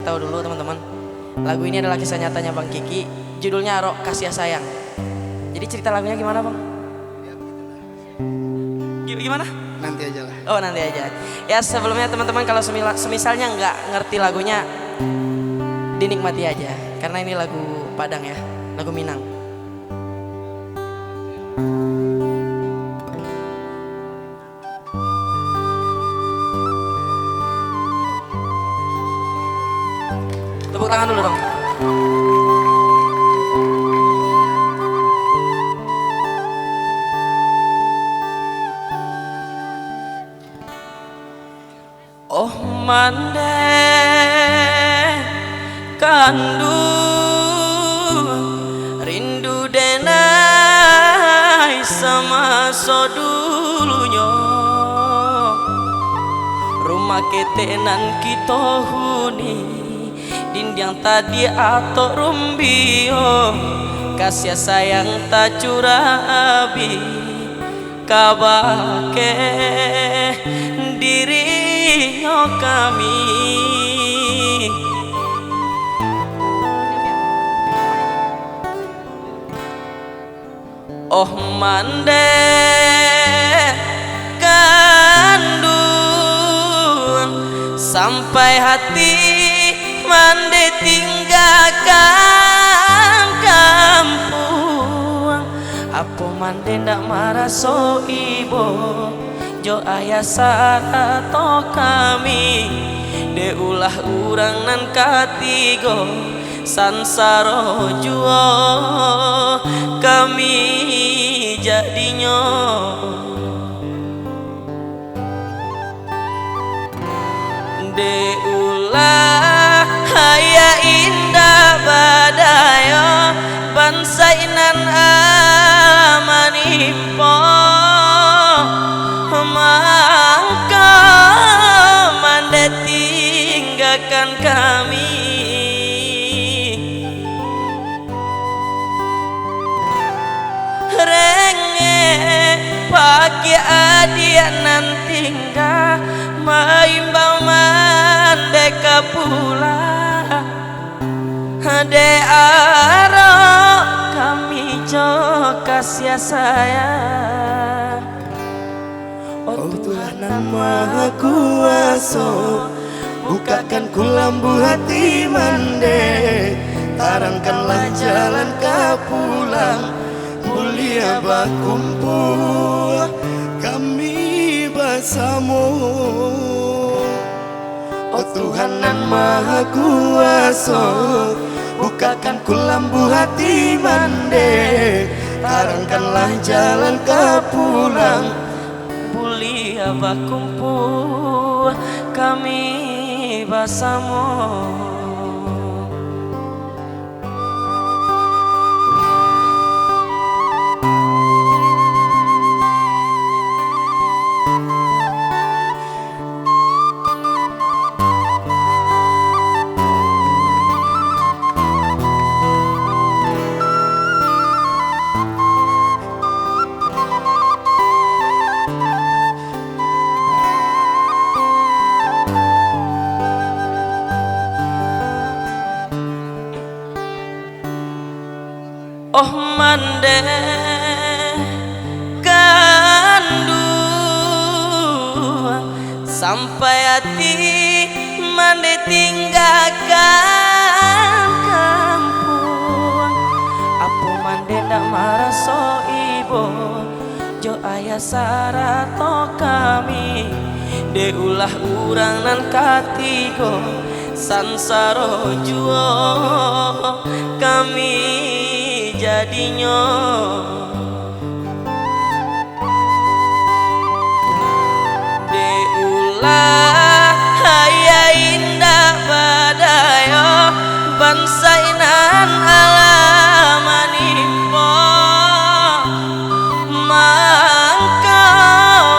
tahu dulu teman-teman. Lagu ini adalah kisah nyatanya Bang Kiki. Judulnya Rok Kasih Sayang. Jadi cerita lagunya gimana Bang? Gimana? Nanti aja lah. Oh nanti aja. Ya sebelumnya teman-teman kalau semisalnya nggak ngerti lagunya, dinikmati aja. Karena ini lagu Padang ya, lagu Minang. Tepuk tangan dulu dong. Oh mande kandung rindu denai sama sodulunya rumah ketenan kita huni dinding tadi atau rumbio kasih sayang tak curabi kabake diri kami. Oh mande kandung sampai hati mande tinggalkan kampung apa mande ndak marah so ibo jo ayah sarato kami de ulah urang nan katigo sansaro juo kami jadinya de ulah haya indah badayo bansainan amanimpo mangka mande tinggalkan kami renge pagi adia nan tinggal maimbau mande kapula de aro kami jo kasih sayang. Oh Tuhan yang Maha Kuasa, bukakan kulambu hati mande, tarangkanlah jalan ke pulang, mulia berkumpul kami bersama. Oh Tuhan yang Maha Kuasa, bukakan kulambu hati mande, tarangkanlah jalan ke pulang. Mulia berkumpul kami bersama. Oh mande kandung sampai hati mande tinggalkan kampung apa mande ndak marah so ibo jo ayah sarato kami de ulah urang nan katigo sansaro juo kami jadinya de ulah haya indah badayo bansainan alamanimpo mangka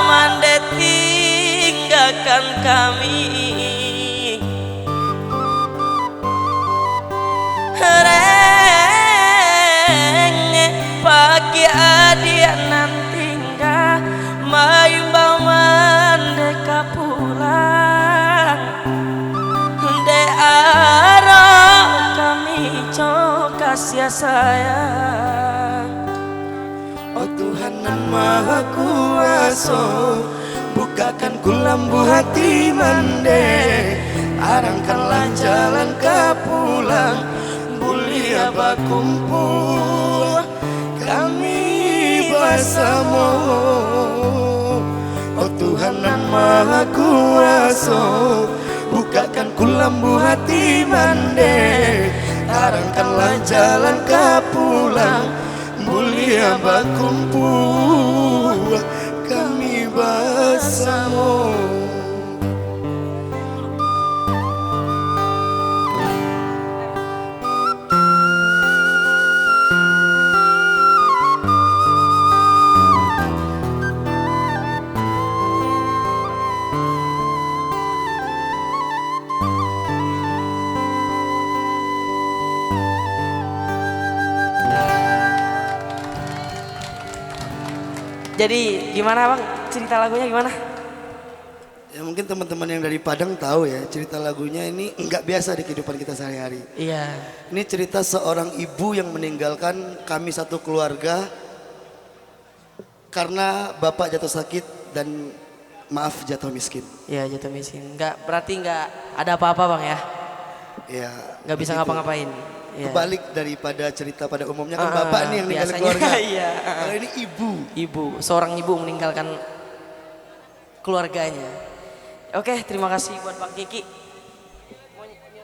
mande tinggalkan kami pagi adia nan tinggal maimbau mande kapula manusia sayang. Oh Tuhan yang Maha Kuasa, bukakan ku lambu hati mande, arangkanlah jalan ke pulang, mulia bakumpul kami bersama. Oh Tuhan yang Maha Kuasa, bukakan ku lambu hati mande, arangkanlah jalan ke pulang, mulia bakumpul kami bersama. Jadi gimana bang, cerita lagunya gimana? Ya mungkin teman-teman yang dari Padang tahu ya, cerita lagunya ini nggak biasa di kehidupan kita sehari-hari. Iya. Ini cerita seorang ibu yang meninggalkan kami satu keluarga karena bapak jatuh sakit dan maaf jatuh miskin. Iya jatuh miskin. Nggak, berarti nggak ada apa-apa bang ya? Ya. Nggak bisa begitu. ngapa-ngapain. Iya. Kebalik daripada cerita pada umumnya kan bapak nih yang ninggalin biasanya, keluarga. Iya. Kalau ini ibu. Ibu, seorang ibu meninggalkan keluarganya. Oke, terima kasih buat Bang Kiki.